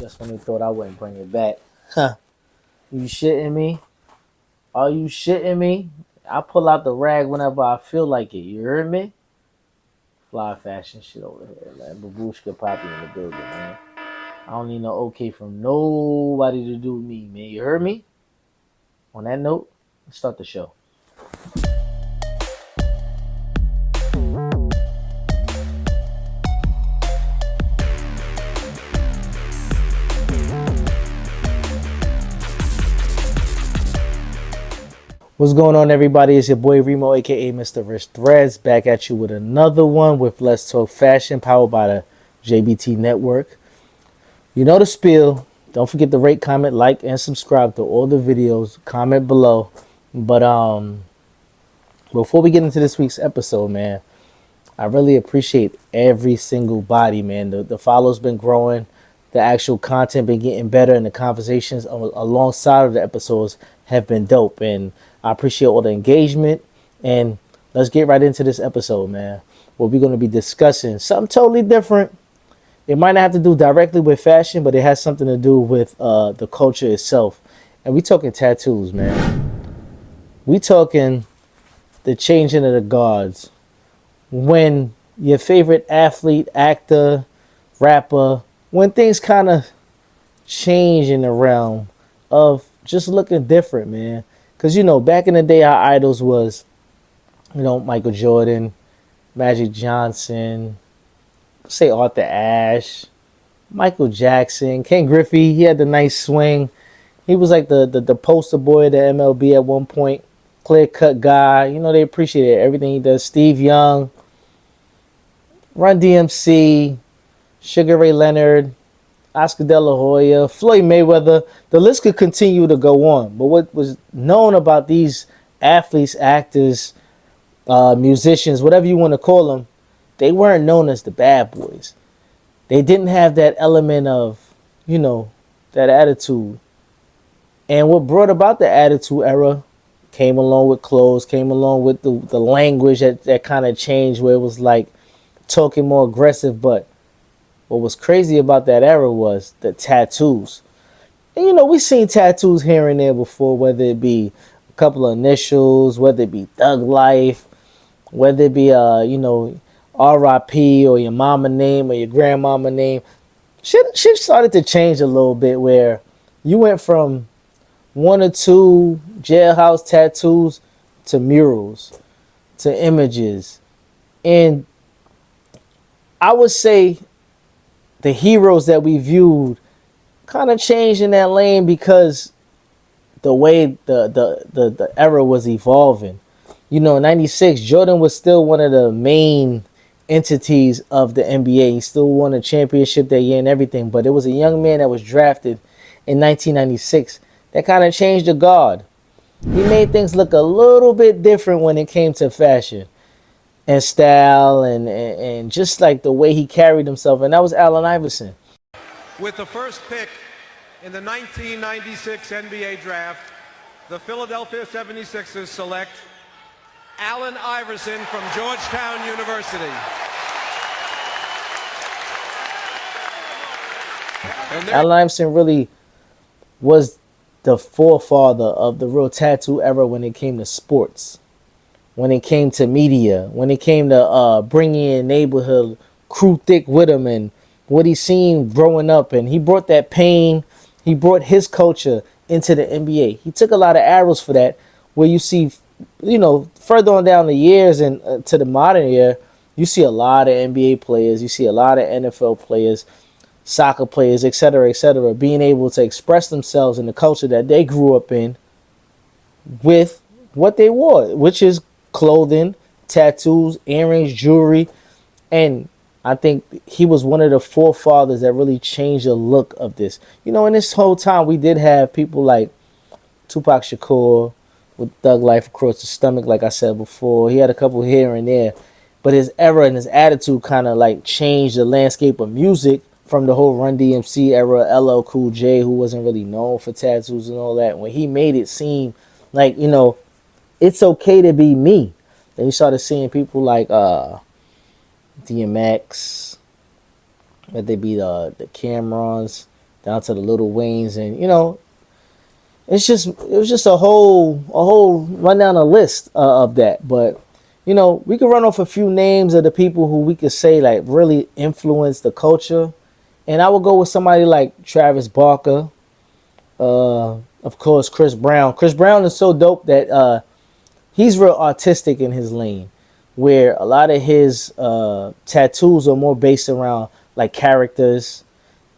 Just when they thought I wouldn't bring it back. Huh. You shitting me? Are you shitting me? I pull out the rag whenever I feel like it. You heard me? Fly fashion shit over here, man. Babushka Poppy in the building, man. I don't need no okay from nobody to do with me, man. You heard me? On that note, let's start the show. What's going on, everybody? It's your boy Remo, aka Mr. Rich Threads, back at you with another one with Let's Talk Fashion, powered by the JBT Network. You know the spiel. Don't forget to rate, comment, like, and subscribe to all the videos. Comment below. But before we get into this week's episode, man, I really appreciate every single body, man. The follow's been growing, the actual content been getting better, and the conversations alongside of the episodes have been dope. And I appreciate all the engagement. And let's get right into this episode, man. Where we're going to be discussing something totally different. It might not have to do directly with fashion, but it has something to do with the culture itself. And we talking tattoos, man. We talking the changing of the guards. When your favorite athlete, actor, rapper, when things kind of change in the realm of just looking different, man. Because, back in the day, our idols was, Michael Jordan, Magic Johnson, say Arthur Ashe, Michael Jackson, Ken Griffey. He had the nice swing. He was like the poster boy of the MLB at one point. Clear-cut guy. They appreciated everything he does. Steve Young, Run DMC, Sugar Ray Leonard, Oscar De La Hoya, Floyd Mayweather. The list could continue to go on. But what was known about these athletes, actors, musicians, whatever you want to call them, they weren't known as the bad boys. They didn't have that element of, that attitude. And what brought about the attitude era came along with clothes, came along with the language that kind of changed, where it was like talking more aggressive. But what was crazy about that era was the tattoos. And we seen tattoos here and there before, whether it be a couple of initials, whether it be Thug Life, whether it be RIP or your mama name or your grandmama name. Shit started to change a little bit, where you went from one or two jailhouse tattoos to murals, to images. And I would say the heroes that we viewed kind of changed in that lane, because the way the era was evolving. In 96, Jordan was still one of the main entities of the NBA. He still won a championship that year and everything. But it was a young man that was drafted in 1996 that kind of changed the guard. He made things look a little bit different when it came to fashion and style and just like the way he carried himself. And that was Allen Iverson. With the first pick in the 1996 NBA draft, the Philadelphia 76ers select Allen Iverson from Georgetown University. Allen Iverson really was the forefather of the real tattoo era when it came to sports, when it came to media, when it came to bringing in neighborhood crew thick with him and what he seen growing up. And he brought that pain, he brought his culture into the NBA. He took a lot of arrows for that, where you see, further on down the years and to the modern era, you see a lot of NBA players, you see a lot of NFL players, soccer players, etc., being able to express themselves in the culture that they grew up in with what they wore, which is clothing, tattoos, earrings, jewelry. And I think he was one of the forefathers that really changed the look of this. In this whole time, we did have people like Tupac Shakur with Thug Life across the stomach, like I said before. He had a couple here and there. But his era and his attitude kind of like changed the landscape of music from the whole Run DMC era, LL Cool J, who wasn't really known for tattoos and all that. When he made it seem like, it's okay to be me. Then you started seeing people like DMX, whether they be the Camerons, down to the Little Waynes, and it was just a whole run down a list of that. But we could run off a few names of the people who we could say like really influenced the culture, and I would go with somebody like Travis Barker, of course Chris Brown. Chris Brown is so dope that he's real artistic in his lane, where a lot of his tattoos are more based around like characters.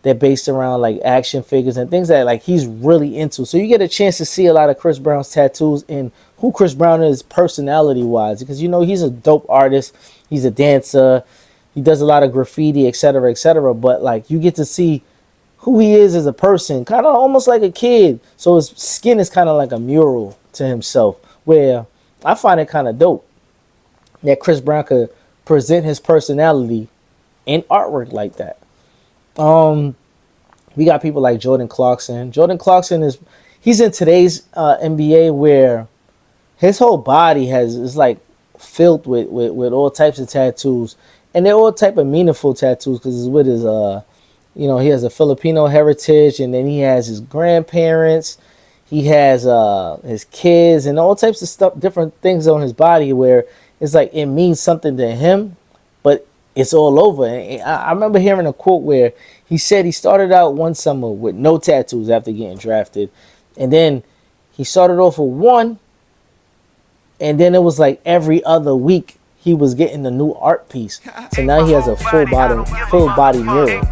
They're based around like action figures and things that like he's really into. So you get a chance to see a lot of Chris Brown's tattoos and who Chris Brown is personality wise, because he's a dope artist. He's a dancer. He does a lot of graffiti, etc., etc. But like you get to see who he is as a person, kind of almost like a kid. So his skin is kind of like a mural to himself, where I find it kind of dope that Chris Brown could present his personality in artwork like that. We got people like Jordan Clarkson. Jordan Clarkson he's in today's NBA where his whole body is like filled with all types of tattoos, and they're all type of meaningful tattoos because it's with his he has a Filipino heritage, and then he has his grandparents, he has his kids, and all types of stuff, different things on his body where it's like it means something to him, but it's all over. And I remember hearing a quote where he said he started out one summer with no tattoos after getting drafted, and then he started off with one, and then it was like every other week he was getting a new art piece. So now he has a full body mural,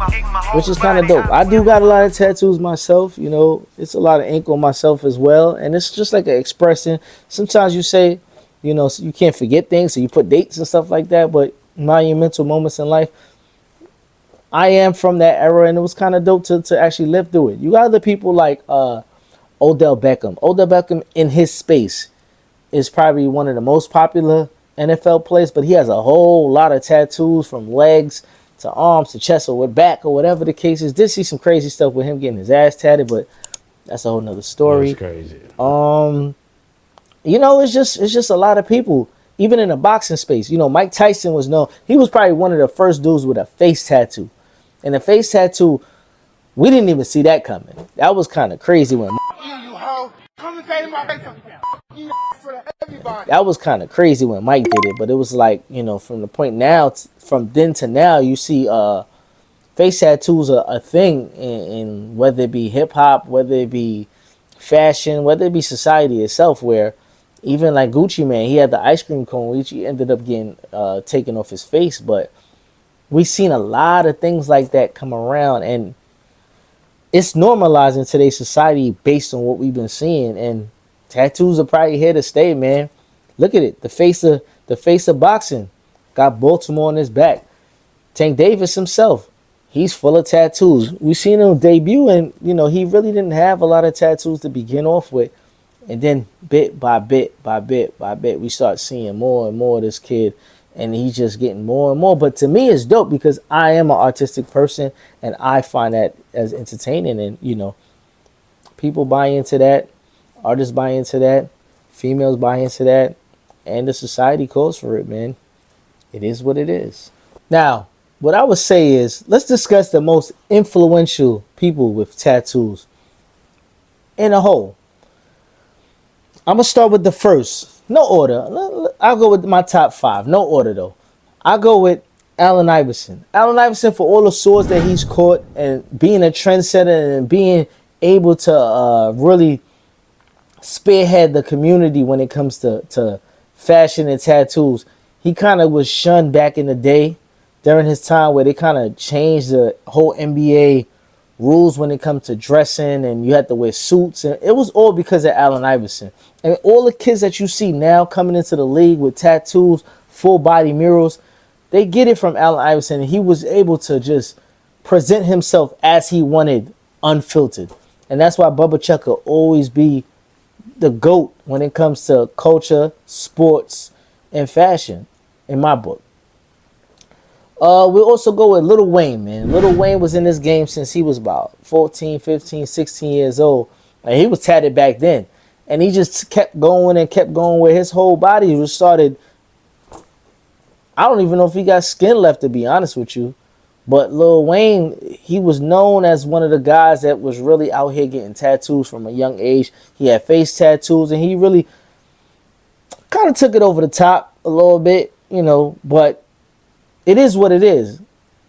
which is kind of dope. I do got a lot of tattoos myself. It's a lot of ink on myself as well, and it's just like an expression. Sometimes you say, you can't forget things, so you put dates and stuff like that, but monumental moments in life. I am from that era, and it was kind of dope to actually live through it. You got other people like Odell Beckham. Odell Beckham in his space is probably one of the most popular NFL players, but he has a whole lot of tattoos from legs to arms to chest or back or whatever the case is. Did see some crazy stuff with him getting his ass tatted, but that's a whole nother story. That's crazy. It's just a lot of people. Even in the boxing space, Mike Tyson was known. He was probably one of the first dudes with a face tattoo. And the face tattoo, we didn't even see that coming. That was kind of crazy when. That was kind of crazy when Mike did it, but it was like, from the point now, from then to now, you see face tattoos are a thing, in whether it be hip hop, whether it be fashion, whether it be society itself, where even like Gucci Mane, he had the ice cream cone, which he ended up getting taken off his face. But we've seen a lot of things like that come around, and it's normalized in today's society based on what we've been seeing. And tattoos are probably here to stay, man. Look at it, the face of boxing got Baltimore on his back. Tank Davis himself, he's full of tattoos. We've seen him debut, and he really didn't have a lot of tattoos to begin off with. And then bit by bit, we start seeing more and more of this kid, and he's just getting more and more. But to me, it's dope because I am an artistic person, and I find that as entertaining. And people buy into that, artists buy into that, females buy into that, and the society calls for it, man. It is what it is. Now, what I would say is, let's discuss the most influential people with tattoos in a whole. I'm going to start with the first. No order. I'll go with my top 5. No order, though. I'll go with Allen Iverson. Allen Iverson, for all the swords that he's caught and being a trendsetter and being able to really spearhead the community when it comes to fashion and tattoos. He kind of was shunned back in the day during his time where they kind of changed the whole NBA rules when it comes to dressing, and you had to wear suits, and it was all because of Allen Iverson. And all the kids that you see now coming into the league with tattoos, full body murals, they get it from Allen Iverson, and he was able to just present himself as he wanted, unfiltered. And that's why Bubba Chuck will always be the GOAT when it comes to culture, sports, and fashion, in my book. We'll also go with Lil Wayne, man. Lil Wayne was in this game since he was about 14, 15, 16 years old. And he was tatted back then. And he just kept going and kept going where his whole body was started. I don't even know if he got skin left, to be honest with you. But Lil Wayne, he was known as one of the guys that was really out here getting tattoos from a young age. He had face tattoos, and he really kind of took it over the top a little bit, you know, but it is what it is.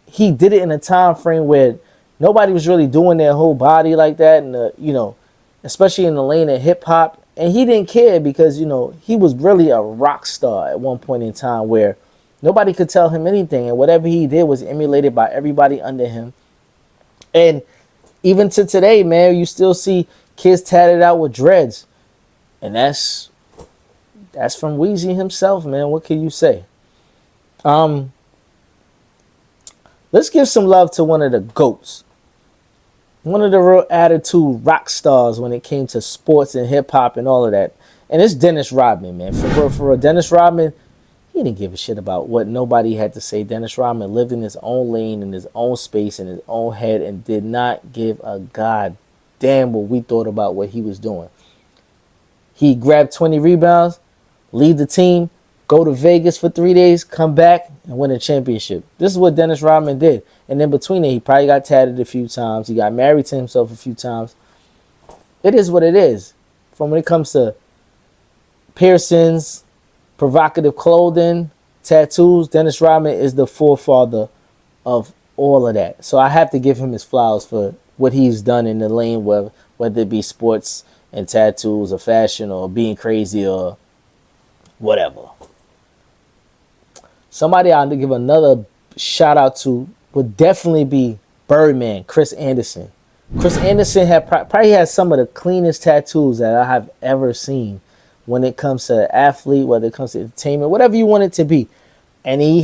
He did it in a time frame where nobody was really doing their whole body like that, and you know, especially in the lane of hip hop. And he didn't care because, you know, he was really a rock star at one point in time where nobody could tell him anything, and whatever he did was emulated by everybody under him. And even to today, man, you still see kids tatted out with dreads, and that's from Weezy himself, man. What can you say? Let's give some love to one of the GOATs. One of the real attitude rock stars when it came to sports and hip hop and all of that. And it's Dennis Rodman, man. For real, Dennis Rodman, he didn't give a shit about what nobody had to say. Dennis Rodman lived in his own lane, in his own space, in his own head, and did not give a god damn what we thought about what he was doing. He grabbed 20 rebounds, leave the team, go to Vegas for 3 days, come back, and win a championship. This is what Dennis Rodman did. And in between it, he probably got tatted a few times. He got married to himself a few times. It is what it is. From when it comes to piercings, provocative clothing, tattoos, Dennis Rodman is the forefather of all of that. So I have to give him his flowers for what he's done in the lane, whether it be sports and tattoos or fashion or being crazy or whatever. Somebody I'll give another shout out to would definitely be Birdman, Chris Anderson. Chris Anderson probably has some of the cleanest tattoos that I have ever seen when it comes to athlete, whether it comes to entertainment, whatever you want it to be. And he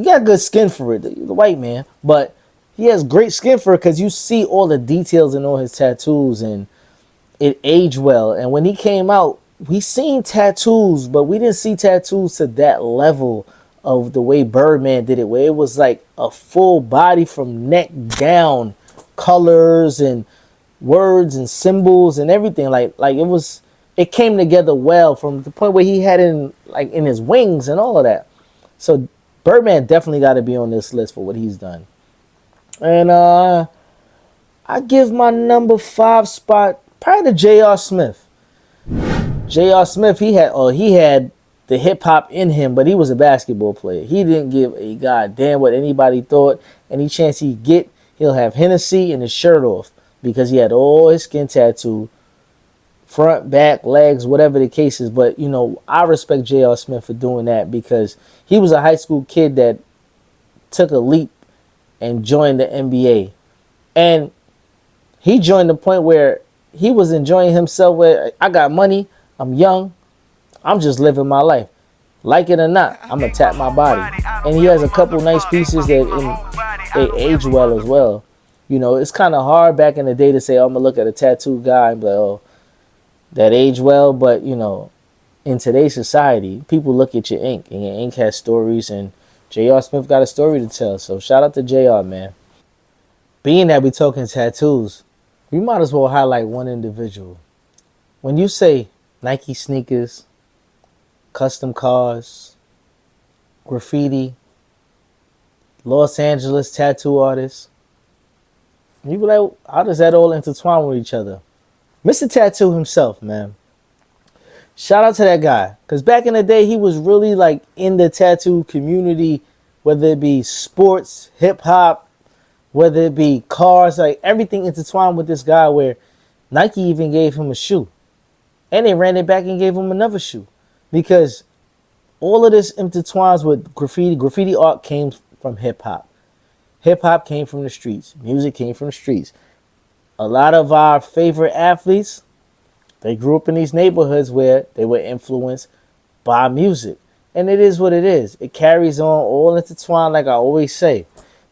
got good skin for it, the white man, but he has great skin for it because you see all the details in all his tattoos, and it aged well. And when he came out, we seen tattoos, but we didn't see tattoos to that level of the way Birdman did it, where it was like a full body from neck down, colors and words and symbols and everything. Like it came together well from the point where he had in his wings and all of that. So Birdman definitely got to be on this list for what he's done. And I give my number 5 spot probably to J.R. Smith. J.R. Smith, he had the hip hop in him, but he was a basketball player. He didn't give a goddamn what anybody thought. Any chance he get, he'll have Hennessy and his shirt off because he had all his skin tattooed, front, back, legs, whatever the case is. But, you know, I respect J.R. Smith for doing that because he was a high school kid that took a leap and joined the NBA. And he joined the point where he was enjoying himself, where I got money, I'm young, I'm just living my life. Like it or not, I'm going to tap my body. And he has a couple nice pieces that they age well as well. You know, it's kind of hard back in the day to say, oh, I'm going to look at a tattoo guy and be like, oh, that age well. But, you know, in today's society, people look at your ink, and your ink has stories, and J.R. Smith got a story to tell. So shout out to J.R., man. Being that we talking tattoos, we might as well highlight one individual. When you say Nike sneakers, custom cars, graffiti, Los Angeles tattoo artists, you be like, how does that all intertwine with each other? Mr. Tattoo himself, man. Shout out to that guy. Because back in the day, he was really like in the tattoo community, whether it be sports, hip hop, whether it be cars, like everything intertwined with this guy, where Nike even gave him a shoe. And they ran it back and gave him another shoe. Because all of this intertwines with graffiti. Graffiti art came from hip hop. Hip hop came from the streets. Music came from the streets. A lot of our favorite athletes, they grew up in these neighborhoods where they were influenced by music. And it is what it is. It carries on, all intertwined, like I always say.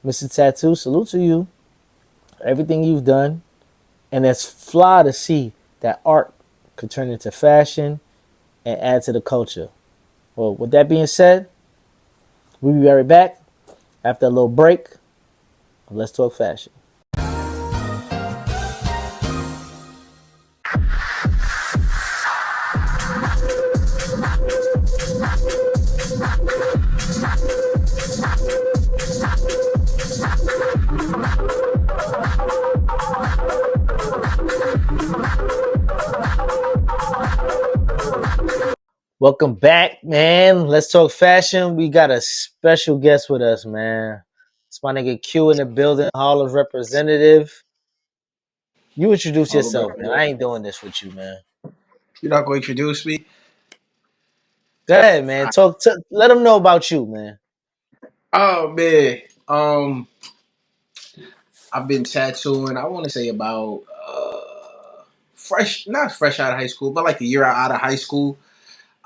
Mr. Tattoo, salute to you. Everything you've done. And it's fly to see that art could turn into fashion and add to the culture. Well, with that being said, we'll be right back after a little break. Let's talk fashion. Welcome back, man. Let's talk fashion. We got a special guest with us, man. It's my nigga Q in the building, Harlem's representative. You introduce All the yourself, man. better. I ain't doing this with you, man. You're not going to introduce me? Go ahead, man. Let them know about you, man. Oh man. I've been tattooing. I want to say about fresh, not fresh out of high school, but like a year out of high school.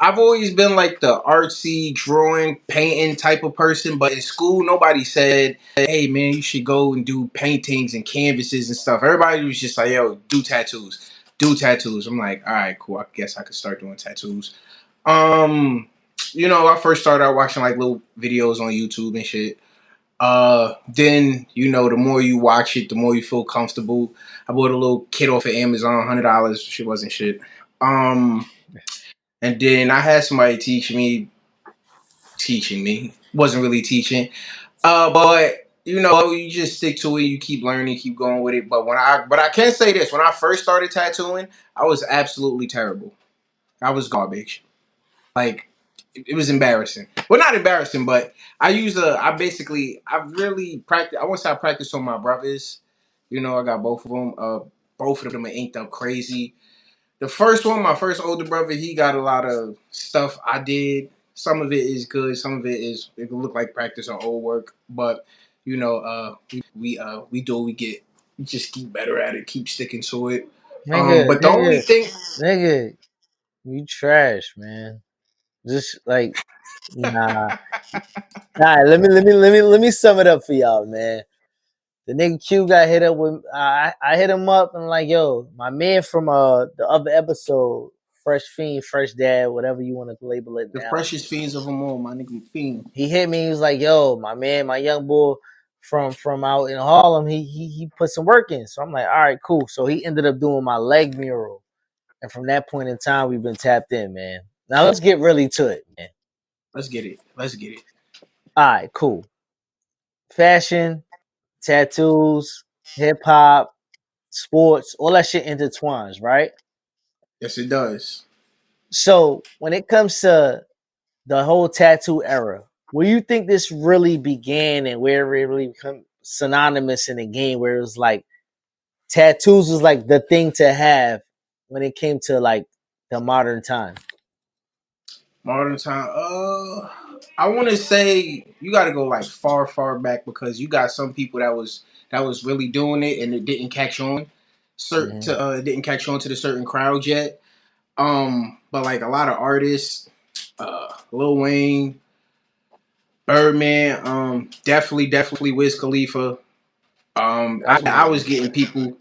I've always been like the artsy, drawing, painting type of person, but in school, nobody said, "Hey man, you should go and do paintings and canvases and stuff." Everybody was just like, "Yo, do tattoos, do tattoos." I'm like, "All right, cool. I guess I could start doing tattoos." Um, I first started out watching like little videos on YouTube and shit. Then the more you watch it, the more you feel comfortable. I bought a little kit off of Amazon, $100. Shit wasn't shit. Um, and then I had somebody teaching me. Wasn't really teaching. But you just stick to it. You keep learning, keep going with it. But I can say this: when I first started tattooing, I was absolutely terrible. I was garbage. Like it was embarrassing. Well, not embarrassing, but I really practice. I want to say I practice on my brothers. I got both of them. Both of them are inked up crazy. The first one, my first older brother, he got a lot of stuff I did. Some of it is good. Some of it can look like practice or old work. But we do what we get. We just keep better at it. Keep sticking to it. Nigga, But the only thing, nigga, you trash, man. Just like nah. Nah, let me sum it up for y'all, man. The nigga Q got hit up with I hit him up and like, yo, my man from the other episode, Fresh Fiend, Fresh Dad, whatever you want to label it the now. freshest fiends of them all, my nigga fiend. He hit me, he was like, yo, my man, my young boy from out in Harlem, he put some work in. So I'm like, all right, cool. So he ended up doing my leg mural. And from that point in time, we've been tapped in, man. Now let's get really to it, man. Let's get it. Let's get it. All right, cool. Fashion, tattoos, hip hop, sports, all that shit intertwines, right? Yes, it does. So when it comes to the whole tattoo era, where you think this really began and where it really become synonymous in the game, where it was like tattoos was like the thing to have when it came to like the modern time. Modern time. I want to say you got to go like far, far back because you got some people that was really doing it and it didn't catch on. Mm-hmm. It didn't catch on to the certain crowd yet. But like a lot of artists, Lil Wayne, Birdman, definitely Wiz Khalifa. That's my I nigga. was getting people.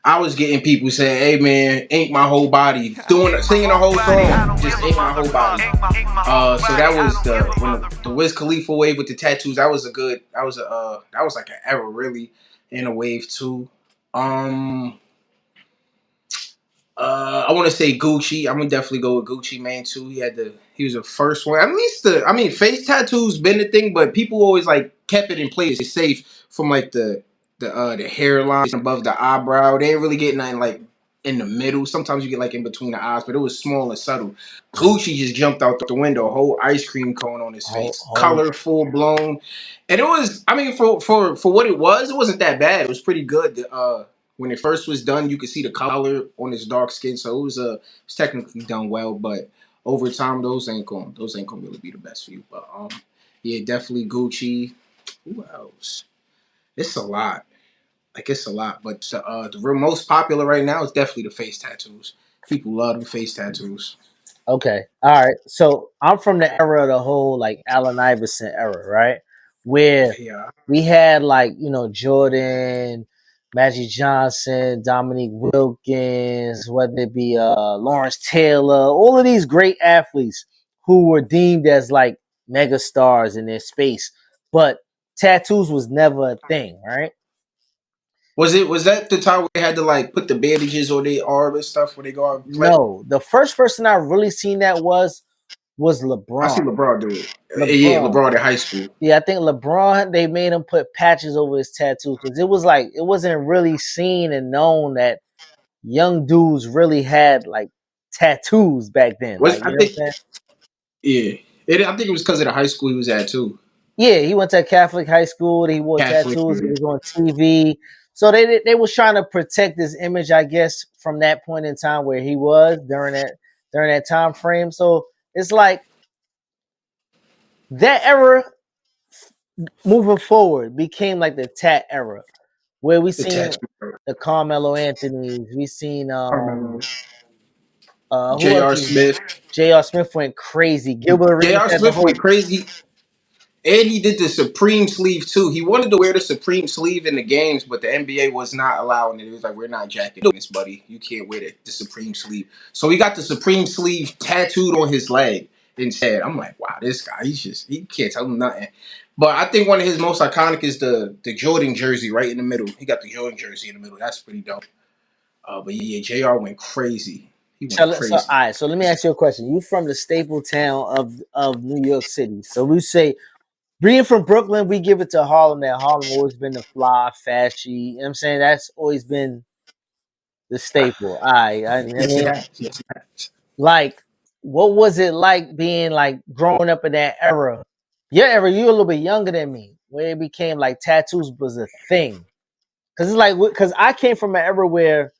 I was getting people saying, "Hey man, ain't my whole body," singing the whole song, just ain't my whole body. So that was the Wiz Khalifa wave with the tattoos. That was like an era really, in a wave too. Um, I want to say Gucci. I'm gonna definitely go with Gucci Mane too. He was the first one. At least face tattoos been the thing, but people always like kept it in place. It's safe from like the hairline above the eyebrow. They ain't really get nothing like in the middle. Sometimes you get like in between the eyes, but it was small and subtle. Gucci just jumped out the window, a whole ice cream cone on his face, Whole color full blown, and it was. I mean, for what it wasn't that bad. It was pretty good. When it first was done, you could see the color on his dark skin, so it was technically done well. But over time, those ain't gonna really be the best for you. But yeah, definitely Gucci. Who else? It's a lot. Like it's a lot, but the real most popular right now is definitely the face tattoos. People love the face tattoos. Okay. All right. So I'm from the era of the whole like Allen Iverson era, right? Where Yeah. we had like, Jordan, Magic Johnson, Dominique Wilkins, whether it be Lawrence Taylor, all of these great athletes who were deemed as like mega stars in their space. But tattoos was never a thing, right? Was that the time where they had to like put the bandages on their arm and stuff when they go out and play? No. The first person I really seen that was I see LeBron. LeBron do it. Yeah, LeBron. LeBron in high school. Yeah, I think LeBron, they made him put patches over his tattoos because it was like it wasn't really seen and known that young dudes really had like tattoos back then. Was Like, I you know what think I'm saying? Yeah, I think it was because of the high school he was at too. Yeah, he went to a Catholic high school. He wore Catholic. tattoos. He Yeah. was on TV. So they was trying to protect his image, I guess, from that point in time where he was during that time frame. So it's like that era moving forward became like the tat era, where we The seen tattoo. the Carmelo Anthony's, we seen Carmelo. who else J.R. was Smith. J.R. Smith went crazy. Gilbert Arenas J.R. had the Smith whole went crazy. And he did the Supreme sleeve too. He wanted to wear the Supreme sleeve in the games, but the NBA was not allowing it. It was like, we're not jacking this, buddy. You can't wear the Supreme sleeve. So he got the Supreme sleeve tattooed on his leg instead. I'm like, wow, this guy, he can't tell him nothing. But I think one of his most iconic is the Jordan jersey right in the middle. He got the Jordan jersey in the middle. That's pretty dope. But yeah, JR went crazy. He went so all crazy. right, so let me ask you a question. You from the staple town of New York City. So we say being from Brooklyn, we give it to Harlem. That Harlem always been the fly, fashy. You know what I'm saying? That's always been the staple. I Yes, it mean, has. Yes, it has. like, what was it like being like growing up in that era? Your era, you're a little bit younger than me, where it became like tattoos was a thing. Cause it's like, cause I came from an era where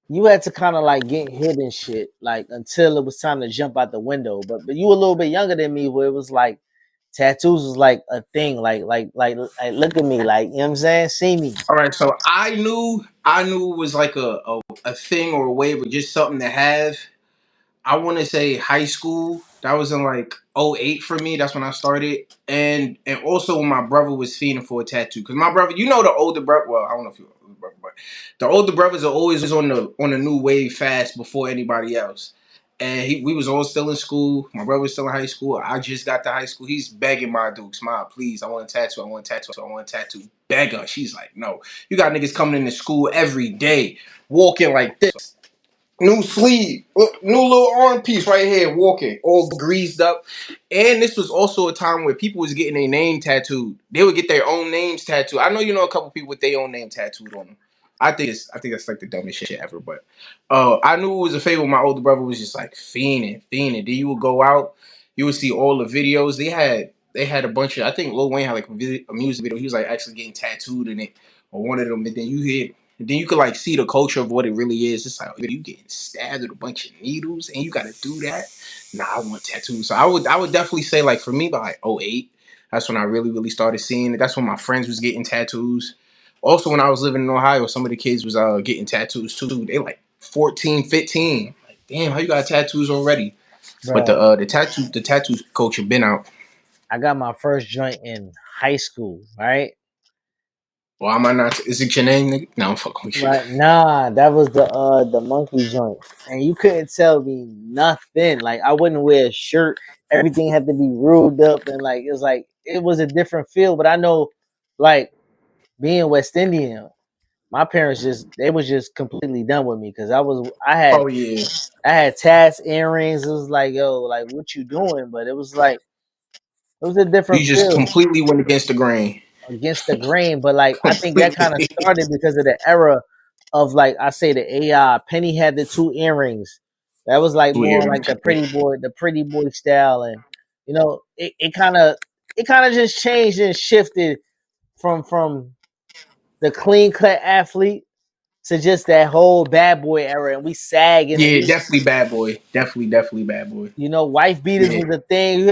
you had to kind of like get hit and shit, like until it was time to jump out the window. But you were a little bit younger than me, where it was like tattoos was like a thing, like look at me, like you know what I'm saying, see me. All right, so I knew it was like a thing or a wave or just something to have. I want to say high school. That was in like '08 for me. That's when I started. And also when my brother was fiending for a tattoo. Because my brother, the older brother, well, I don't know if you're older brother, but the older brothers are always on the new wave fast before anybody else. And we was all still in school. My brother was still in high school. I just got to high school. He's begging my Dukes, Ma, please, I want a tattoo. I want a tattoo. I want a tattoo. Beg her. She's like, no. You got niggas coming into school every day, walking like this. New sleeve, new little arm piece right here, walking, all greased up. And this was also a time where people was getting their name tattooed. They would get their own names tattooed. I know you know a couple people with their own name tattooed on them. I think that's like the dumbest shit ever. But I knew it was a favor. My older brother was just like fiending. Then you would go out, you would see all the videos. They had a bunch of. I think Lil Wayne had like a music video. He was like actually getting tattooed in it, or one of them. And then you could like see the culture of what it really is. It's like you getting stabbed with a bunch of needles and you gotta do that. Nah, I want tattoos. So I would definitely say like for me by like '08, that's when I really, really started seeing it. That's when my friends was getting tattoos. Also when I was living in Ohio, some of the kids was getting tattoos too. They like 14, 15. Like, damn, how you got tattoos already? But Bro, the tattoo culture been out. I got my first joint in high school, right? Well, am I not? Is it your name, nigga? No, I'm fucking with you. Right? Nah, that was the monkey joint, and you couldn't tell me nothing. Like I wouldn't wear a shirt. Everything had to be ruled up, and like it was a different feel. But I know, like being West Indian, my parents they was just completely done with me because Oh yeah, I had tats, earrings. It was like, yo, like what you doing? But it was like it was a you different just feel completely went against the grain. against the grain. But like I think that kind of Completely. started because of the era of like I say the AI. Penny had the two earrings. That was like more Weird. like the pretty boy style, and you know it kind of just changed and shifted from the clean cut athlete to just that whole bad boy era, and we sagging and Yeah, we definitely bad boy. Definitely bad boy. wife beaters Yeah. was a thing.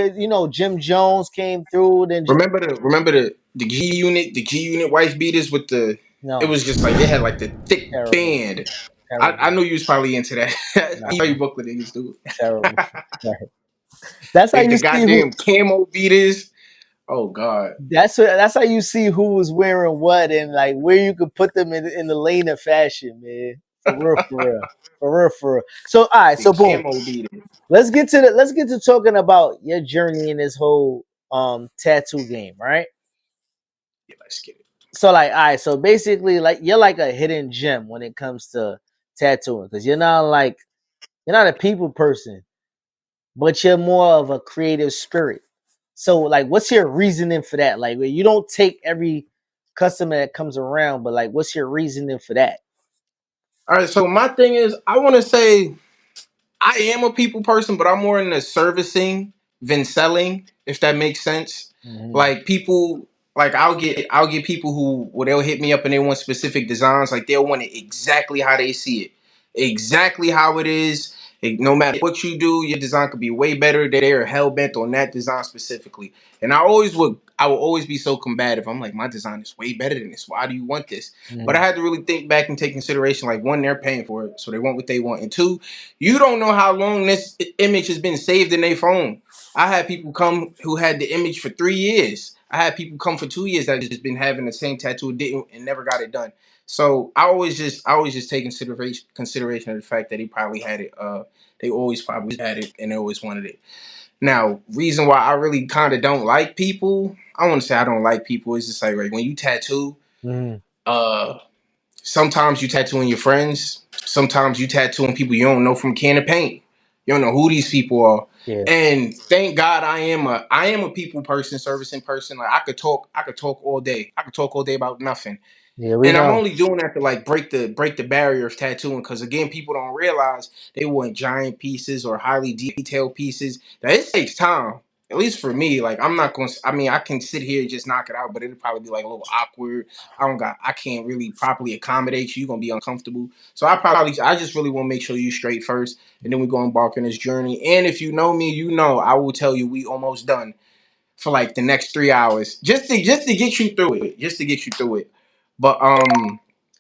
Jim Jones came through. Then Remember the G unit wife beaters with the. It no, was just like they had like the thick terrible, band. I terrible, know you was probably into that. I know nah, you Brooklyn niggas do. terrible. Right. That's how The you see who. goddamn camo beaters. Oh god. That's how you see who was wearing what and like where you could put them in the lane of fashion, man. For real, for real, for real, for real. So all right, The so boom. camo beaters. Let's get to talking about your journey in this whole tattoo game, right? Yeah, let's get it. So like, all right, so basically, like you're like a hidden gem when it comes to tattooing because you're not a people person, but you're more of a creative spirit. So like, what's your reasoning for that? Like, you don't take every customer that comes around, but like, what's your reasoning for that? All right, so my thing is, I want to say I am a people person, but I'm more in the servicing than selling, if that makes sense. Hmm. Like people, like I'll get people who, well, they'll hit me up and they want specific designs. Like they'll want it exactly how they see it, exactly how it is. No matter what you do, your design could be way better. They are hell bent on that design specifically. And I will always be so combative. I'm like, my design is way better than this. Why do you want this? But I Hmm. had to really think back and take consideration. Like one, they're paying for it, so they want what they want, and two, you don't know how long this image has been saved in their phone. I had people come who had the image for 3 years. I had people come for 2 years that just been having the same tattoo, didn't and never got it done. So I always just take consideration of the fact that he probably had it. They always probably had it and they always wanted it. Now, reason why I really kind of don't like people, I want to say I don't like people, is just like when you tattoo, Hmm. uh, sometimes you tattooing your friends. Sometimes you tattooing people you don't know from a can of paint. You don't know who these people are. Yeah. And thank God I am a people person, servicing person. Like I could talk all day. I could talk all day about nothing. Yeah, we And I'm know. only doing that to like break the barrier of tattooing, because again, people don't realize they want giant pieces or highly detailed pieces. That it takes time. At least for me, like I'm not going. I mean, I can sit here and just knock it out, but it'll probably be like a little awkward. I can't really properly accommodate you. You're gonna be uncomfortable. So I just really want to make sure you straight first, and then we go embark on this journey. And if you know me, you know I will tell you we almost done for like the next 3 hours, just to get you through it, just to get you through it. But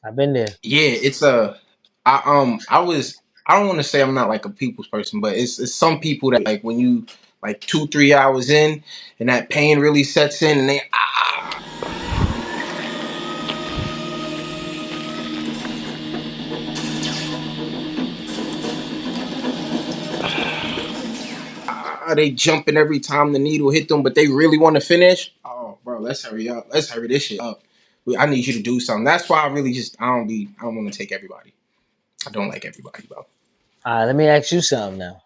I've been there. yeah, it's a I was, I don't want to say I'm not like a people's person, but it's some people that like when you like 2 3 hours in and that pain really sets in and they they jumping every time the needle hit them, but they really want to finish. Oh, bro, let's hurry up. Let's hurry this shit up. I need you to do something. That's why I really just I don't want to take everybody. I don't like everybody, bro. All right, let me ask you something now.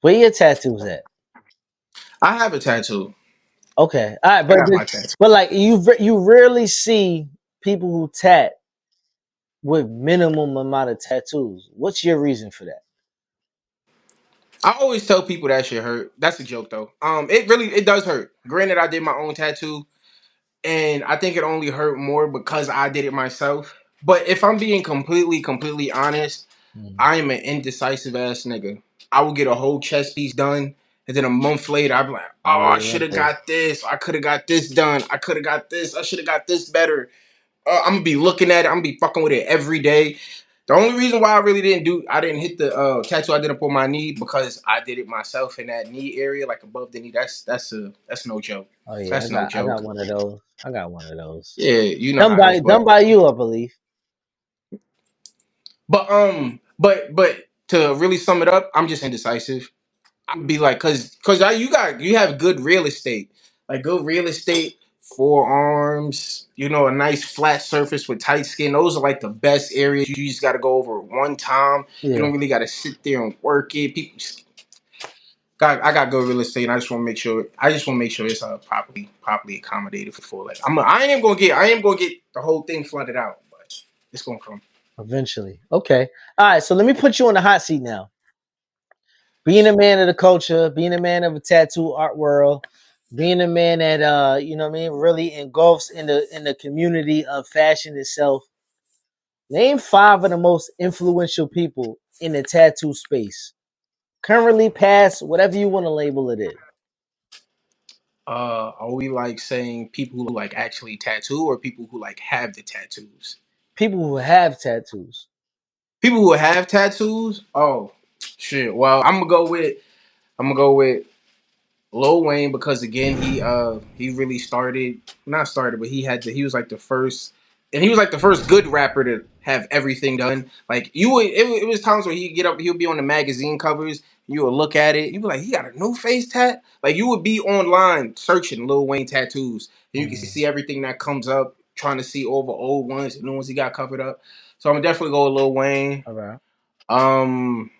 Where your tattoos at? I have a tattoo. Okay, all right, I but got my tattoo. but like you rarely see people who tat with minimum amount of tattoos. What's your reason for that? I always tell people that shit hurt. That's a joke though. It does hurt. Granted, I did my own tattoo, and I think it only hurt more because I did it myself. But if I'm being completely honest, Mm. I am an indecisive ass nigga. I will get a whole chest piece done, and then a month later, I'll be like, I "Oh, I really should want have this. got this. I could have got this done. I could have got this. I should have got this better." I'm gonna be looking at it. I'm gonna be fucking with it every day. The only reason why I didn't hit the tattoo I did up on my knee, because I did it myself in that knee area, like above the knee. That's no joke. Oh yeah, That's no I got joke. one of those. I got one of those. Yeah, you know how it is. Done by you, I believe. But to really sum it up, I'm just indecisive. I'd be like, cause you have good real estate, like good real estate, forearms, a nice flat surface with tight skin. Those are like the best areas. You just got to go over one time. You Yeah, don't really got to sit there and work it. I got good real estate, and I just want to make sure. I just want to make sure it's properly accommodated for. Like I am gonna get the whole thing flooded out, but it's gonna come. eventually. Okay. All right. So let me put you on the hot seat now. Being a man of the culture, being a man of a tattoo art world, being a man that you know what I mean, really engulfs in the community of fashion itself. Name five of the most influential people in the tattoo space. Currently, past, whatever you want to label it is. Are we like saying people who like actually tattoo, or people who like have the tattoos? People who have tattoos. People who have tattoos. Oh, shit. Well, I'm gonna go with Lil Wayne, because again he really started, not started, but he was like the first, and he was like the first good rapper to have everything done. Like it was times where he'd get up, he'll be on the magazine covers, you would look at it, you'd be like, he got a new face tat. Like you would be online searching Lil Wayne tattoos, and you can Mm, see everything that comes up, trying to see all the old ones, the new ones he got covered up. So I'm gonna definitely go with Lil Wayne. all right. Um,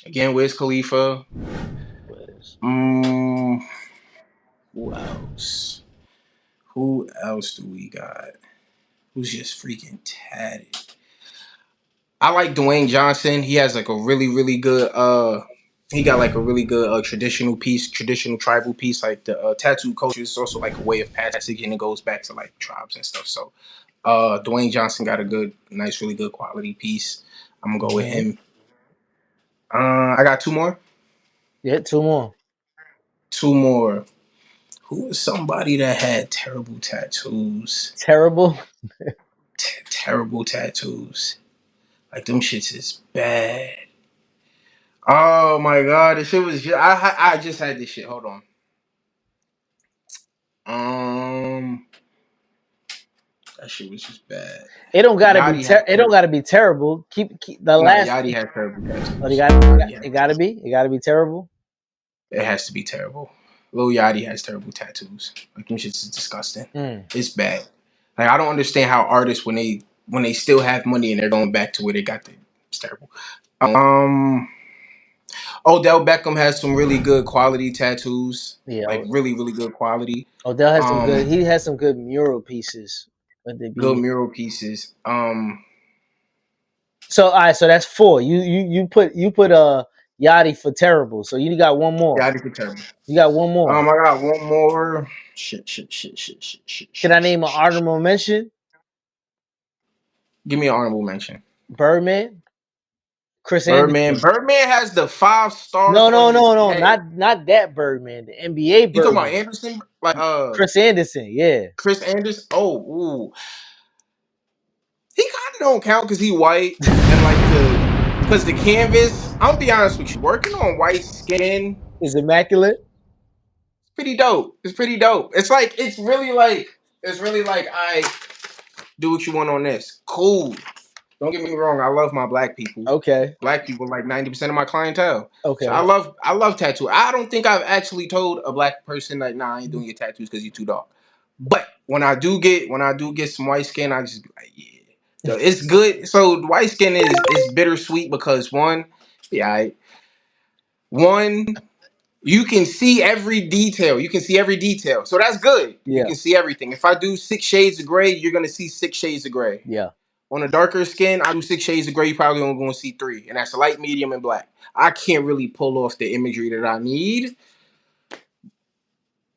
again, Wiz Khalifa. Was Mm, who else? Who else do we got? Who's just freaking tatted? I like Dwayne Johnson. He has like a really, really good he got like a really good traditional piece, traditional tribal piece. Like the tattoo culture is also like a way of passage, and it goes back to like tribes and stuff. So Dwayne Johnson got a good, nice, really good quality piece. I'm gonna go with Mm-hmm. him. I got two more. Yeah, two more. Two more. Who was somebody that had terrible tattoos? Terrible. Terrible tattoos. Like them shits is bad. Oh my god, this shit was just, I just had this shit. Hold on. Um, that shit was just bad. It don't gotta be. Yachty had It don't gotta be terrible. Keep the nah. last. Yachty had terrible Oh, they tattoos. got Yachty it. had. Gotta be. It gotta be terrible. It has to be terrible. Lil Yachty has terrible tattoos. Like them shits is disgusting. Mm. It's bad. Like I don't understand how artists when they still have money and they're going back to where they got the. It's terrible. Um, Odell Beckham has some really good quality tattoos. Yeah. Like really, really good quality. Odell has some good. Um, He has some good mural pieces. But they good be mural pieces. so. All right. So that's four. You put Yachty for terrible. So you got one more. Yeah, I think it's terrible. You got one more. I got one more. Shit. Can I name an honorable mention? Give me an honorable mention. Birdman, Chris Birdman. Anderson. Birdman has the 5 stars No, on no, his no, no. head. Not that Birdman. The NBA You talking about Birdman. Anderson? Like Chris Anderson. Yeah. Chris Anderson? Oh, ooh. He kind of don't count because he white and like because the canvas. I'm gonna be honest with you. Working on white skin, Is immaculate. pretty dope. It's pretty dope. It's really like I do what you want on this. Cool. Don't get me wrong. I love my black people. Okay. Black people like 90% of my clientele. So Okay. I love tattoo. I don't think I've actually told a black person like, nah, I ain't doing your tattoos because you're too dark. But when I do get some white skin, I just be like, yeah. So it's good. So white skin is bittersweet because yeah, one, you can see every detail. You can see every detail. So that's good. You Yeah. can see everything. If I do 6 shades of gray, you're gonna see 6 shades of gray. Yeah. On a darker skin, I do 6 shades of gray. You probably only going to see three, and that's light, medium, and black. I can't really pull off the imagery that I need.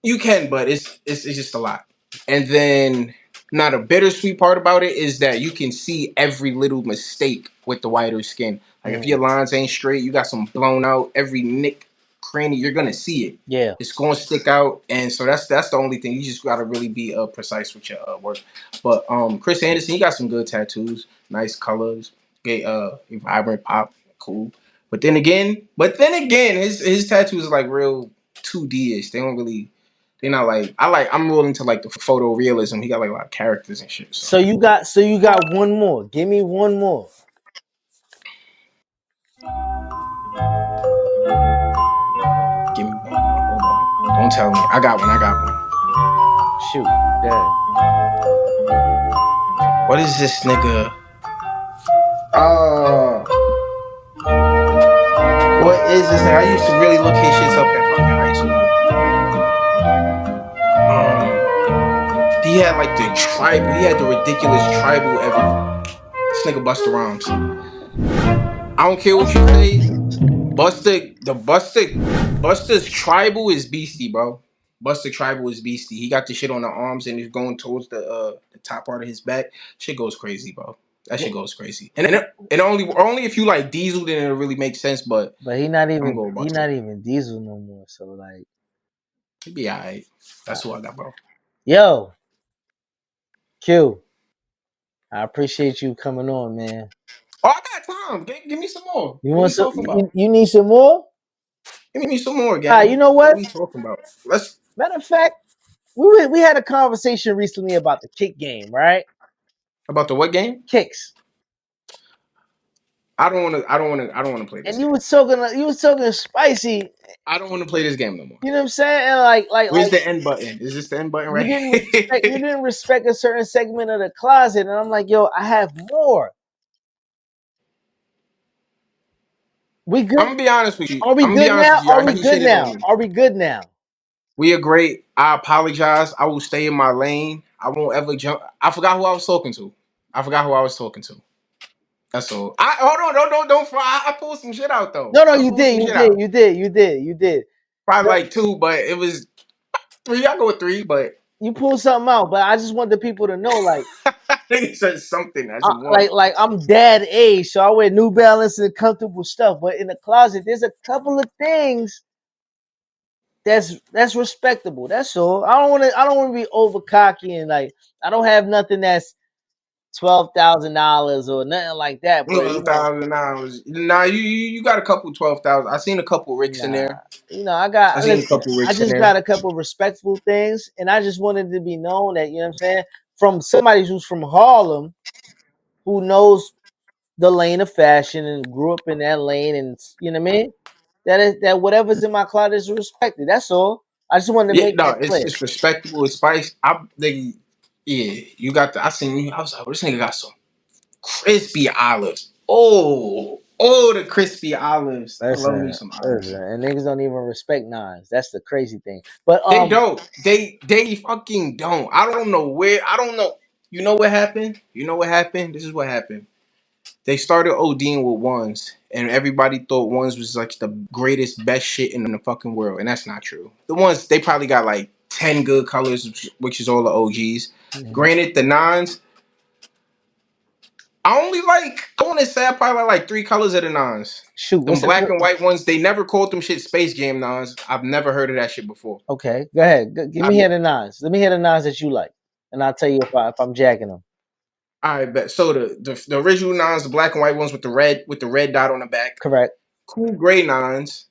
You can, but it's just a lot. And then, not a bittersweet part about it is that you can see every little mistake with the whiter skin. Like if your Mm. lines ain't straight, you got some blown out, every nick, cranny, you're gonna see it. Yeah. It's gonna stick out, and so that's the only thing. You just gotta really be precise with your work. But Chris Anderson, he got some good tattoos, nice colors, great vibrant pop, cool. But then again, his tattoos are like real 2D-ish. They don't really. They're not like I'm rolling to like the photo realism. He got like a lot of characters and shit. So So you got one more. Give me one more. give me one more. Hold on. Don't tell me. I got one. Shoot. Damn. What is this nigga? Uh what is this nigga? I used to really look his shits up at fucking high school. He had like the tribal. He had the ridiculous tribal everything. This nigga Busta Rhymes. I don't care what you say. Busta's tribal is beastie, bro. Busta tribal is beastie. He got the shit on the arms and he's going towards the top part of his back. Shit goes crazy, bro. That shit goes crazy. And only if you like Diesel, then it'll really make sense. But But he not I'm even gonna go he Busta. not even Diesel no more. So like, He'll be alright. That's who I got, bro. yo, Q, I appreciate you coming on, man. Oh, I got time. Give me some more. You What want we some? talking about? You need some more? Give me some more, You gang. know What what? we talking about? Let's Matter of fact, we had a conversation recently about the kick game, right? about the what game? Kicks, I don't wanna play this and game. you was talking spicy. I don't wanna play this game no more. You know what I'm saying? And like Where's the end button? Is this the end button you right didn't respect you here? didn't respect a certain segment of the closet, and I'm like, yo, I have more. We I'm good? gonna be honest with you. Are we I'm gonna be good honest now? with you. Are Y'all we he good shitted on now? me. Are we good now? We are great. I apologize. I will stay in my lane. I won't ever jump. I forgot who I was talking to. That's all. I hold on, don't fly. I pulled some shit out though. No, I you pulled did, some you shit did, out. you did. Probably No, like two, but it was three. I go with three, but you pulled something out, but I just want the people to know, like, I think it said something. That's one. like I'm dad age, so I wear New Balance and comfortable stuff. But in the closet, there's a couple of things that's respectable. That's all. I don't want to be over cocky and like I don't have nothing that's $12,000 or nothing like that. But $12,000. Nah, you got a couple 12,000. I seen a couple Ricks in nah, there. I I got seen a listen. couple I Ricks in just there. got a couple respectful things, and I just wanted to be known that you know what I'm saying from somebody who's from Harlem who knows the lane of fashion and grew up in that lane, and you know what I mean. That whatever's in my closet is respected. That's all. I just wanted to Yeah, make no, that clear. it's respectable. It's spice. Yeah, you got the. I seen you. I was like, oh, this nigga got some crispy olives. The crispy olives. I love me Listen, some olives. listen, and niggas don't even respect nines. That's the crazy thing. But They don't. They fucking don't. I don't know where. I don't know. You know what happened? You know what happened? This is what happened. They started ODing with ones, and everybody thought ones was like the greatest, best shit in the fucking world, and that's not true. The ones they probably got like 10 good colors, which is all the OGs. mhm. Granted, the nines, I only like. I want to say I probably like three colors of the nines. Shoot, Them what's the black and white ones, they never called them shit Space Jam nines. I've never heard of that shit before. okay? Go ahead. Give me I've, here the nines. Let me hear the nines that you like, and I'll tell you if I'm jacking them. I bet. So the original nines, the black and white ones with the red dot on the back. Correct. Cool gray nines.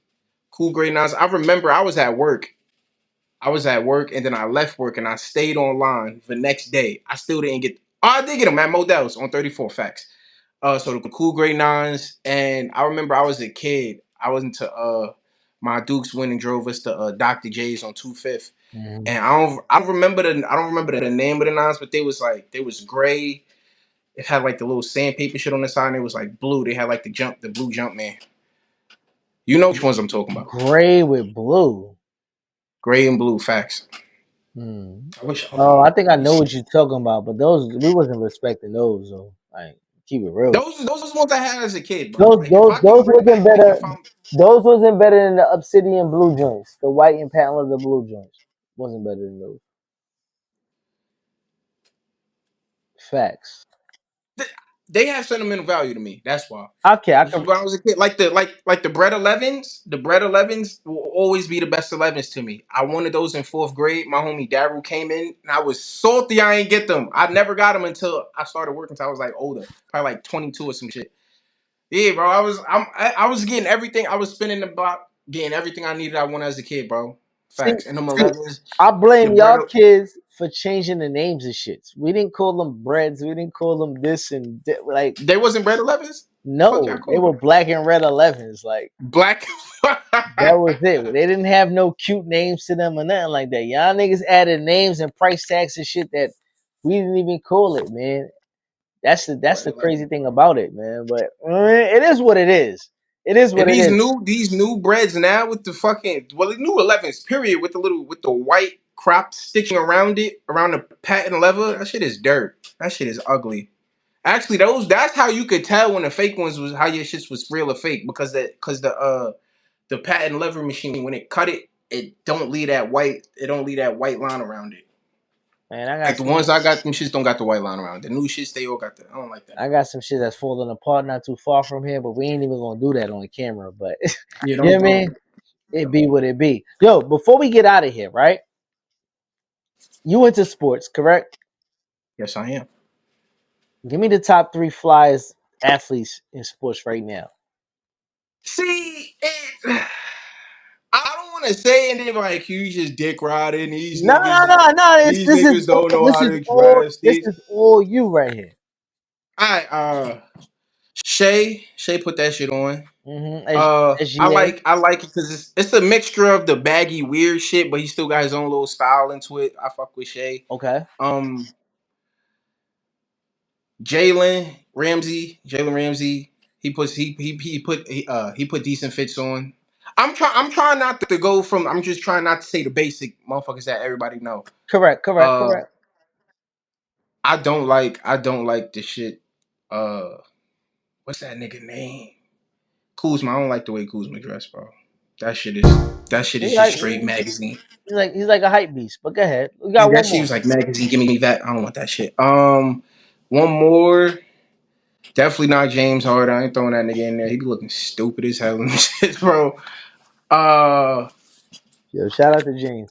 Cool gray nines. I remember I was at work. And then I left work and I stayed online the next day. I still didn't get. Oh, I did get them at Modell's on 34 Facts. So the cool gray nines, and I remember I was a kid. I was into my Dukes went and drove us to Dr. J's on 25th. Mhm. And I don't remember the name of the nines, but they was gray. It had like the little sandpaper shit on the side, and it was like blue. They had like the blue jump man. You know which ones I'm talking about. Gray with blue. Gray and blue facts. Hmm. I wish. Hold Oh, on. I think I Let me know see. what you're talking about, but those we wasn't respecting those. So, like, keep it real. Those are the ones I had as a kid, bro. Like if I can Those bring wasn't back, like better. if I'm Those wasn't better than the obsidian blue joints. The white and patent leather blue joints wasn't better than those. Facts. th- they have sentimental value to me. That's why. Okay, I This is can when I was a kid. Like the bread 11s. The bread 11s will always be the best 11s to me. I wanted those in fourth grade. My homie Daryl came in, and I was salty. I ain't get them. I never got them until I started working. Until I was like older, probably like 22 or some shit. Yeah, bro. I was getting everything. I was spinning the block, getting everything I needed. I wanted as a kid, bro. see. Facts. And them See, 11s. I The blame bread. y'all kids for changing the names of shits. We didn't call them breads. We didn't call them this and like They wasn't bread 11s. Fuck y'all no. They call were them. black and red 11s. Like Black. that was it. They didn't have no cute names to them or nothing like that. Y'all niggas added names and price tags and shit that we didn't even call it, man. That's Bread the 11. crazy thing about it, man. But it is what it is. It is what And it is. these new breads now with the fucking the new 11s period with the white crop stitching around it around the patent leather, that shit is dirt. That shit is ugly. Actually, that's how you could tell when the fake ones was how your shit was real or fake because the patent leather machine when it cut it, it don't leave that white line around it. Man, Like the ones I got, them shits don't got the white line around. The new shits they all got that. I don't like that. I got some shit that's falling apart not too far from here, but we ain't even gonna do that on camera. But Yeah, you know don't what I don't. mean? It be what it be. Yo, before we get out of here, right? You into sports, correct? Yes, I am. Give me the top three flyers athletes in sports right now. See, I don't want to say anything like you just dick riding No, no, no, no. These niggas don't know how to express This these. is all you right here. All right, Shay put that shit on. Mm-hmm. SGA. I like it because it's a mixture of the baggy weird shit, but he still got his own little style into it. I fuck with Shay. Okay. Um, Jalen Ramsey. He put decent fits on. I'm trying not to go from. I'm just trying not to say the basic motherfuckers that everybody know. Correct. Correct. Uh, Correct. I don't like the shit. Uh, what's that nigga name? Kuzma. I don't like the way Kuzma dressed, bro. That shit is just straight magazine. He's like a hype beast. But go ahead. We Yeah, got that one shit more. was like magazine. Give me that. I don't want that shit. One more. Definitely not James Harden. I ain't throwing that nigga in there. He be looking stupid as hell and shit, bro. Uh, Yo, shout out to James.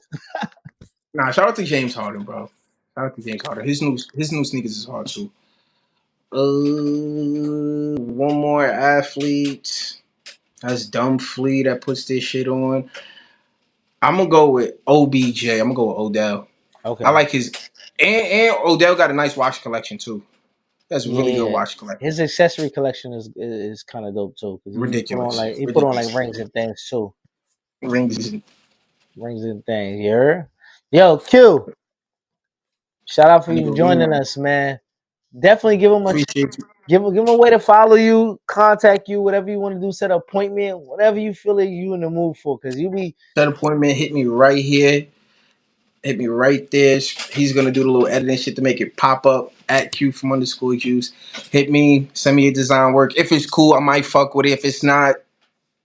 nah. Shout out to James Harden, bro. Shout out to James Harden. His new sneakers is hard too. One more athlete. That's Dumb Flea that puts this shit on. I'm gonna go with OBJ. I'm gonna go with Odell. I Okay. like his and Odell got a nice watch collection too. That's a really good Yeah. watch collection. His accessory collection is kind of dope too. Because he put on Ridiculous. like Ridiculous. rings and things too. Rings. Rings and things. You heard? Yo, Q. Shout out for My you nigga joining Remo. us, man. Definitely give him a Appreciate you. give him a way to follow you, contact you, whatever you want to do, set an appointment, whatever you feel like you in the mood for. Cause you be That appointment hit me right here. Hit me right there. He's gonna do the little editing shit to make it pop up at Q from underscore juice. Hit me, send me your design work. If it's cool, I might fuck with it. If it's not,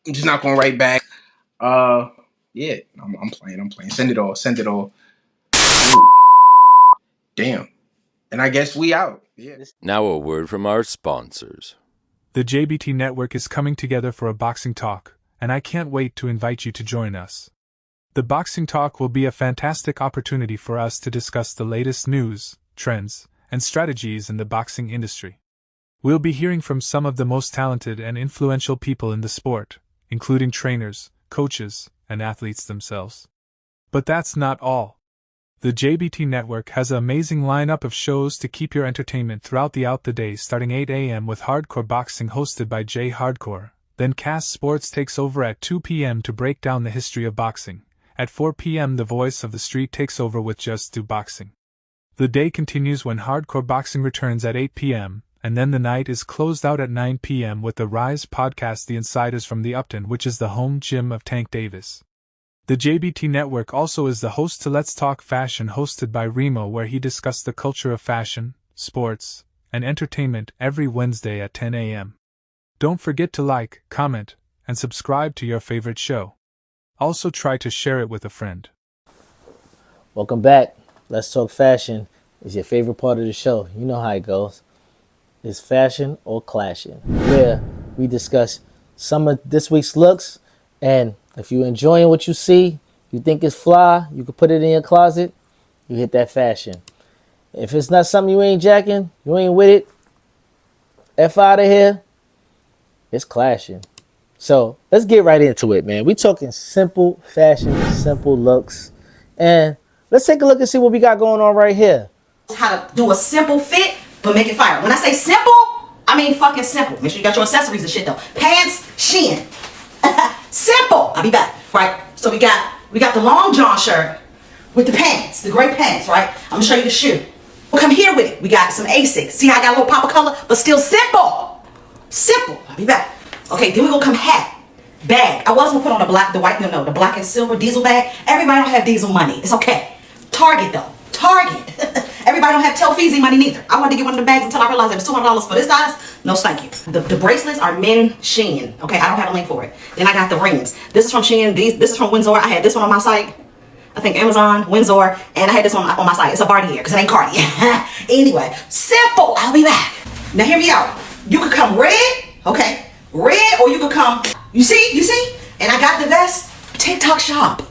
I'm just not gonna write back. Uh yeah, I'm playing. I'm playing. Send it all. Send it all. Ooh, damn. And I guess we out. Yeah. Now a word from our sponsors. The JBT Network is coming together for a boxing talk, and I can't wait to invite you to join us. The boxing talk will be a fantastic opportunity for us to discuss the latest news, trends, and strategies in the boxing industry. We'll be hearing from some of the most talented and influential people in the sport, including trainers, coaches, and athletes themselves. But that's not all. The JBT Network has an amazing lineup of shows to keep your entertainment throughout the day, starting 8 a.m. with Hardcore Boxing hosted by Jay Hardcore. Then Cast Sports takes over at 2 p.m. to break down the history of boxing. At 4 p.m. The Voice of the Street takes over with Just Do Boxing. The day continues when Hardcore Boxing returns at 8 p.m., and then the night is closed out at 9 p.m. with the Rise podcast The Insiders from the Upton, which is the home gym of Tank Davis. The JBT Network also is the host to Let's Talk Fashion, hosted by Remo, where he discusses the culture of fashion, sports, and entertainment every Wednesday at 10 a.m. Don't forget to like, comment, and subscribe to your favorite show. Also try to share it with a friend. welcome back. Let's Talk Fashion is your favorite part of the show. You know how it goes. It's fashion or clashing, where we discuss some of this week's looks, and if you're enjoying what you see, you think it's fly, you can put it in your closet, you hit that fashion. If it's not something you ain't jacking, you ain't with it, F out of here, it's clashing. So let's get right into it, man. We talking simple fashion, simple looks, and let's take a look and see what we got going on right here. How to do a simple fit, but make it fire. When I say simple, I mean fucking simple. Make sure you got your accessories and shit though. Pants, Shein. Simple. I'll be back. Right? So we got the long john shirt with the pants, the gray pants, right? I'm gonna show you the shoe. We'll come here with it. We got some Asics. See how I got a little pop of color, but still simple. Simple. I'll be back. Okay, then we gonna come hat. Bag. I was gonna put on the black and silver diesel bag. Everybody don't have diesel money. It's okay. Target though. Target. Everybody don't have Telfeezy money neither. I wanted to get one of the bags until I realized it was $200 for this size. No, thank you. The bracelets are men Shein. Okay, I don't have a link for it. Then I got the rings. This is from Shein. This is from Windsor. I had this one on my site. I think Amazon, Windsor, and I had this one on my site. It's a Bartier because it ain't Cartier. Anyway, simple. I'll be back. Now hear me out. You could come red, okay, red, or you could come. You see, and I got the vest. TikTok shop.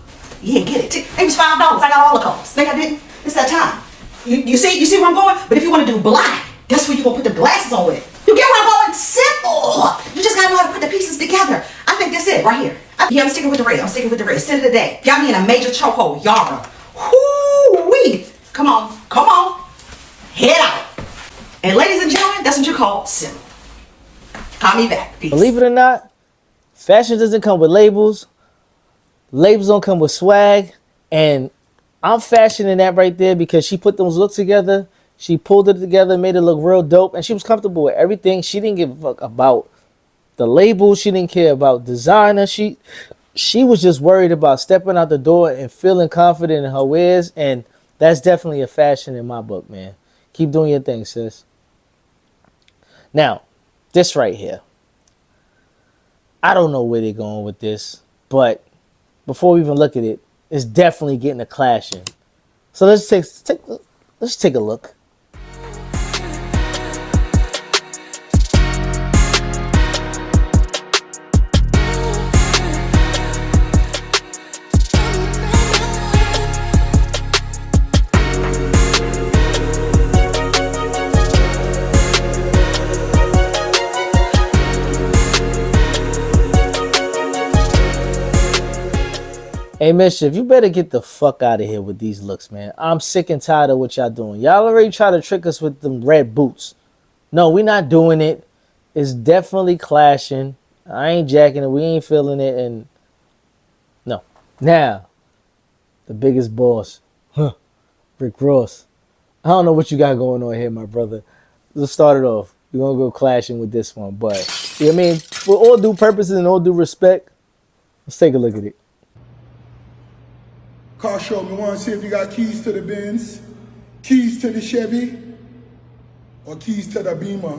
Yeah, get it. It was $5. I got all the colors. Think I didn't? It's that time. You see where I'm going? But if you want to do black, that's where you're going to put the glasses on with it. You get where I'm going? Simple. You just got to know how to put the pieces together. I think that's it right here. I'm sticking with the red. Sit of the day. Got me in a major chokehold. Yara. Whoo-wee. Come on. Head out. And ladies and gentlemen, that's what you call simple. Call me back. Peace. Believe it or not, fashion doesn't come with labels. Labels don't come with swag. And I'm fashioning that right there because she put those looks together. She pulled it together, made it look real dope, and she was comfortable with everything. She didn't give a fuck about the label. She didn't care about designer. She was just worried about stepping out the door and feeling confident in her wares, and that's definitely a fashion in my book, man. Keep doing your thing, sis. Now, This right here. I don't know where they're going with this, but before we even look at it, it's definitely getting a clashing. So let's take a look. Hey, Mischief, you better get the fuck out of here with these looks, man. I'm sick and tired of what y'all doing. Y'all already try to trick us with them red boots. No, we not doing it. It's definitely clashing. I ain't jacking it. We ain't feeling it. And no. Now, the biggest boss. Rick Ross. I don't know what you got going on here, my brother. Let's start it off. We're going to go clashing with this one. But, you know what I mean? With all due purposes and all due respect, let's take a look at it. Car show me, want to see if you got keys to the Benz, keys to the Chevy, or keys to the Beamer.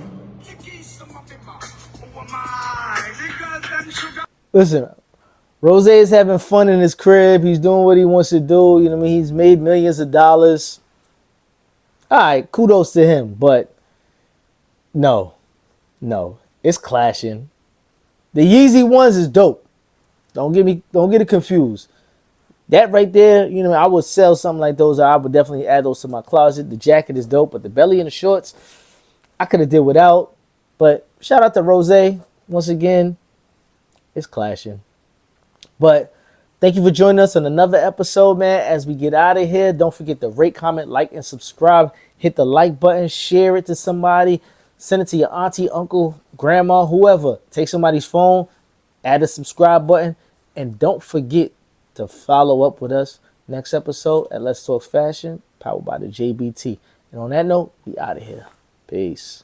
Listen, Rose is having fun in his crib. He's doing what he wants to do. You know what I mean? He's made millions of dollars. All right, kudos to him. But no, it's clashing. The Yeezy ones is dope. Don't get it confused. That right there, you know, I would sell something like those. I would definitely add those to my closet. The jacket is dope, but the belly and the shorts, I could have did without. But shout out to Rose. Once again, it's clashing. But thank you for joining us on another episode, man. As we get out of here, don't forget to rate, comment, like, and subscribe. Hit the like button. Share it to somebody. Send it to your auntie, uncle, grandma, whoever. Take somebody's phone. Add a subscribe button. And don't forget to follow up with us next episode at Let's Talk Fashion, powered by the JBT. And on that note, we out of here. Peace.